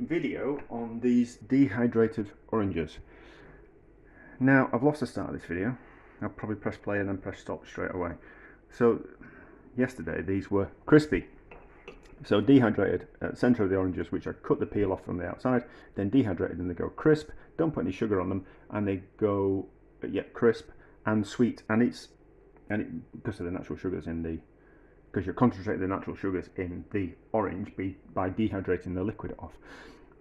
a video on these dehydrated oranges. Now, I've lost the start of this video. I'll probably press play and then press stop straight away. So, yesterday these were crispy. So dehydrated at the centre of the oranges, which I cut the peel off from the outside, then dehydrated and they go crisp, don't put any sugar on them, and they go crisp and sweet, because of the natural sugars in the, because you're concentrating the natural sugars in the orange by dehydrating the liquid off.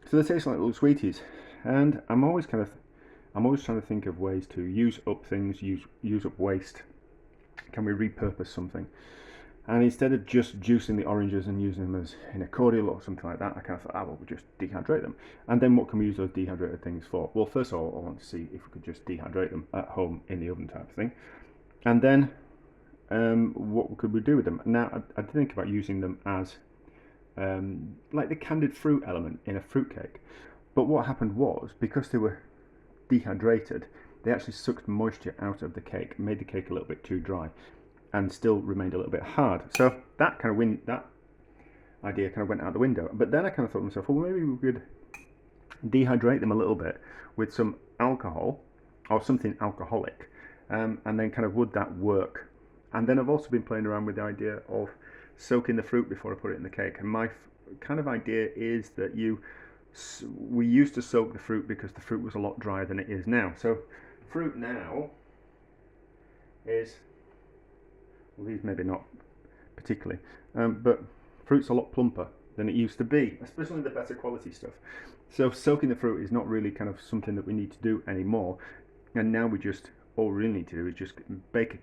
So they taste like little sweeties, and I'm always trying to think of ways to use up things, use up waste. Can we repurpose something? And instead of just juicing the oranges and using them as in a cordial or something like that, I kind of thought, well, we'll just dehydrate them. And then what can we use those dehydrated things for? Well, first of all, I want to see if we could just dehydrate them at home in the oven type of thing. And then what could we do with them? Now, I did think about using them as like the candied fruit element in a fruitcake. But what happened was, because they were dehydrated, they actually sucked moisture out of the cake, made the cake a little bit too dry, and still remained a little bit hard. So that idea kind of went out the window. But then I kind of thought to myself, well, maybe we could dehydrate them a little bit with some alcohol or something alcoholic, and then kind of would that work? And then I've also been playing around with the idea of soaking the fruit before I put it in the cake. And my kind of idea is that we used to soak the fruit because the fruit was a lot drier than it is now. So fruit now is, well, these maybe not particularly, but fruit's a lot plumper than it used to be, especially the better quality stuff. So soaking the fruit is not really kind of something that we need to do anymore. And now all we really need to do is just bake a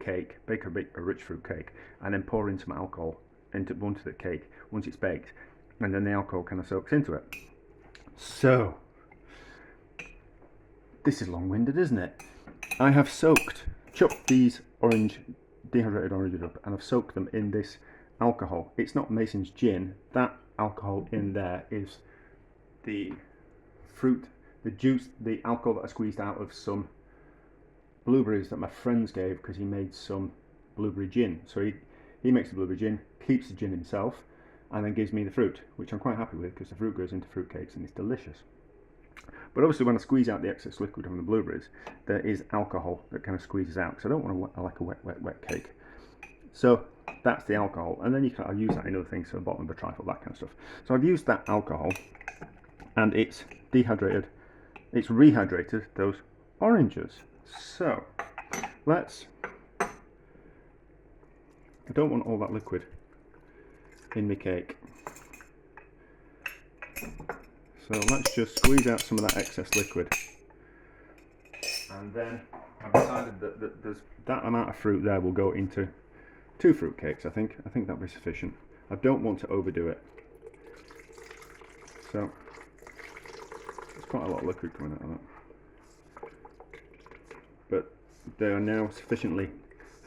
rich fruit cake, and then pour in some alcohol onto the cake once it's baked, and then the alcohol kind of soaks into it. So this is long-winded, isn't it? I have chopped these dehydrated oranges up, and I've soaked them in this alcohol. It's not Mason's gin. That alcohol in there is the fruit, the juice, the alcohol that I squeezed out of some blueberries that my friends gave, because he made some blueberry gin. So he makes the blueberry gin, keeps the gin himself, and then gives me the fruit, which I'm quite happy with, because the fruit goes into fruit cakes and it's delicious. But obviously when I squeeze out the excess liquid from the blueberries, there is alcohol that kind of squeezes out, because I don't want like a wet cake. So that's the alcohol, and then I'll use that in other things, so the bottom of the trifle, that kind of stuff. So I've used that alcohol, and it's rehydrated those oranges. So I don't want all that liquid in the cake. So let's just squeeze out some of that excess liquid. And then I've decided that there's that amount of fruit there will go into 2 fruit cakes, I think. I think that'll be sufficient. I don't want to overdo it. So there's quite a lot of liquid coming out of that. But they are now sufficiently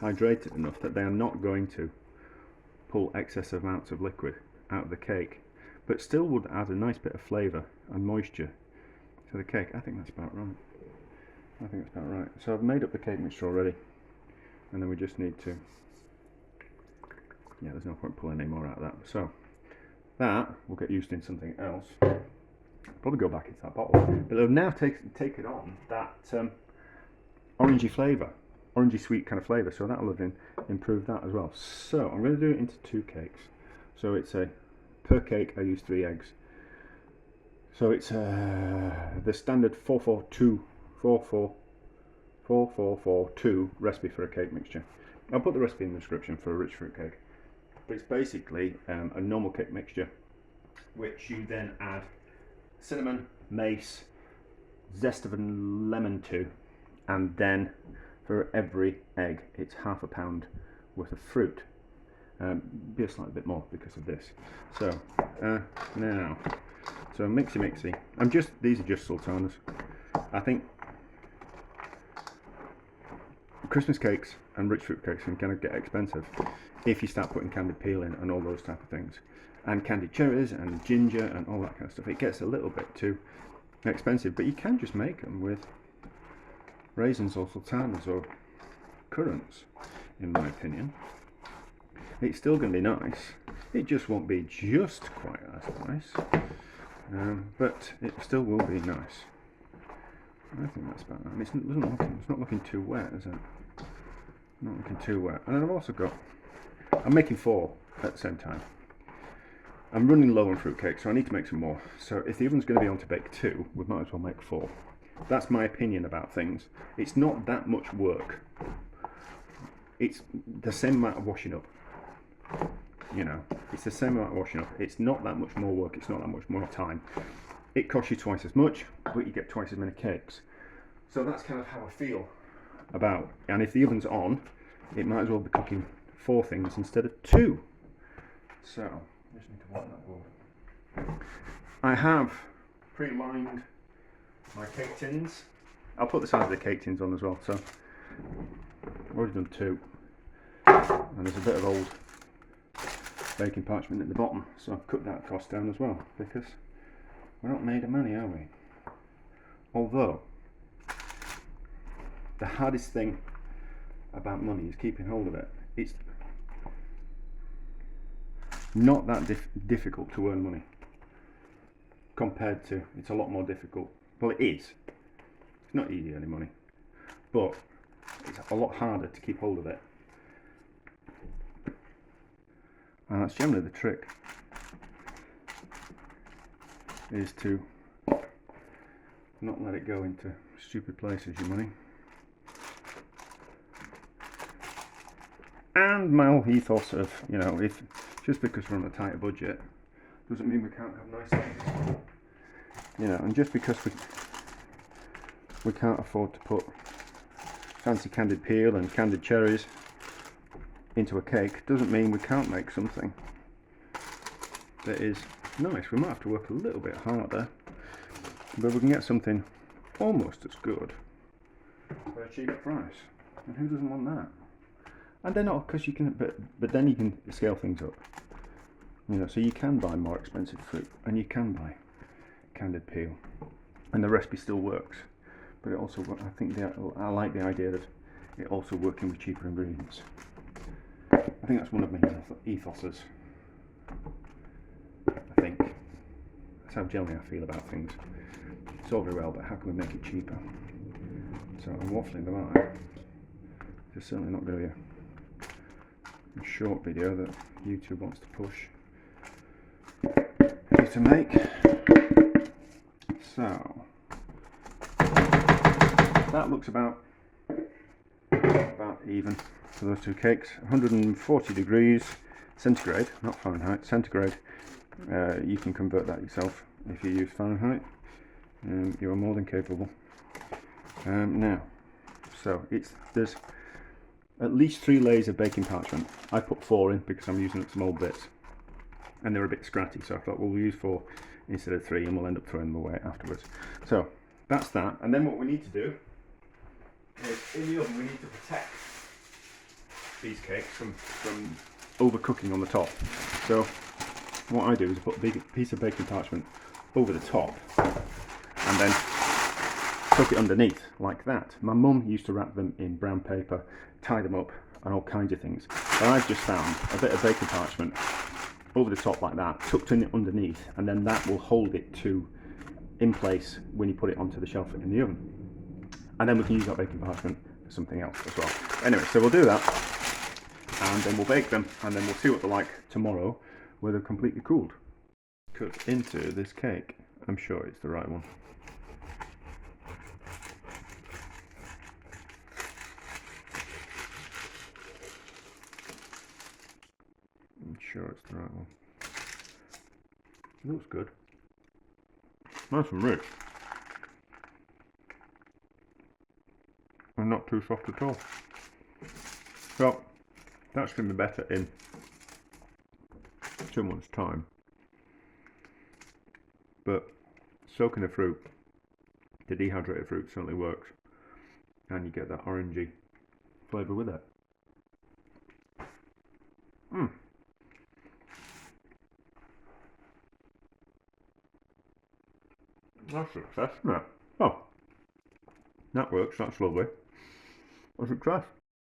hydrated enough that they are not going to pull excessive amounts of liquid out of the cake, but still would add a nice bit of flavour and moisture to the cake. I think that's about right. So I've made up the cake mixture already, and then we just need to, there's no point pulling any more out of that. So that will get used in something else. Probably go back into that bottle, but I've now taken on that orangey flavour, orangey sweet kind of flavour, so that will have improved that as well. So I'm going to do it into 2 cakes. So it's per cake I use 3 eggs. So it's the standard 4442 recipe for a cake mixture. I'll put the recipe in the description for a rich fruit cake. But it's basically a normal cake mixture, which you then add cinnamon, mace, zest of a lemon to, and then for every egg it's ½ pound worth of fruit. Be a slightly bit more because of this. So now, so mixy. These are just sultanas. I think Christmas cakes and rich fruit cakes can kind of get expensive if you start putting candied peel in and all those type of things, and candied cherries and ginger and all that kind of stuff. It gets a little bit too expensive, but you can just make them with raisins or sultanas or currants, in my opinion. It's still going to be nice. It just won't be just quite as nice. but it still will be nice. I think that's about that. It's not looking too wet, is it? Not looking too wet. And then I've also got, I'm making 4 at the same time. I'm running low on fruitcake, so I need to make some more. So if the oven's going to be on to bake 2, we might as well make 4. That's my opinion about things. It's not that much work. It's the same amount of washing up. You know, it's the same amount of washing up. It's not that much more work. It's not that much more time. It costs you twice as much, but you get twice as many cakes. So that's kind of how I feel about. And if the oven's on, it might as well be cooking 4 things instead of 2. So I just need to wipe that board. I have pre-lined my cake tins. I'll put the size of the cake tins on as well. So I've already done 2, and there's a bit of old baking parchment at the bottom, so I've cut that cost down as well, because we're not made of money, are we? Although the hardest thing about money is keeping hold of it. It's not that difficult to earn money compared to, it's a lot more difficult. Well, it is. It's not easy earning money, but it's a lot harder to keep hold of it. And that's generally the trick, is to not let it go into stupid places, your money. And my whole ethos of, you know, if just because we're on a tighter budget doesn't mean we can't have nice things. You know, and just because we can't afford to put fancy candied peel and candied cherries into a cake doesn't mean we can't make something that is nice. We might have to work a little bit harder, but we can get something almost as good for a cheaper price. And who doesn't want that? And then not because you can, but then you can scale things up. You know, so you can buy more expensive fruit, and you can buy candied peel, and the recipe still works. But it also, I think, I like the idea that it also working with cheaper ingredients. I think that's one of my ethoses. I think that's how generally I feel about things. It's all very well, but how can we make it cheaper? So I'm waffling them out. It's certainly not going to be a short video that YouTube wants to push you to make. So that looks about even for those 2 cakes. 140 degrees centigrade, not Fahrenheit, centigrade. You can convert that yourself if you use Fahrenheit. You are more than capable. Now, so there's at least 3 layers of baking parchment. I put 4 in because I'm using some old bits, and they're a bit scratchy. So I thought, well, we'll use 4 instead of 3, and we'll end up throwing them away afterwards. So that's that. And then what we need to do is, in the oven, we need to protect these cakes from overcooking on the top. So what I do is I put a big piece of baking parchment over the top and then tuck it underneath like that. My mum used to wrap them in brown paper, tie them up, and all kinds of things. But I've just found a bit of baking parchment over the top like that, tucked in underneath, and then that will hold it in place when you put it onto the shelf in the oven. And then we can use that baking parchment for something else as well. Anyway, so we'll do that, and then we'll bake them, and then we'll see what they're like tomorrow, where they're completely cooled. Cut into this cake. I'm sure it's the right one. I'm sure it's the right one. It looks good. Nice and rich. And not too soft at all. So, that's going to be better in 2 months' time. But soaking the fruit, the dehydrated fruit certainly works. And you get that orangey flavour with it. That's a success, isn't it? Oh, that works, that's lovely. A success.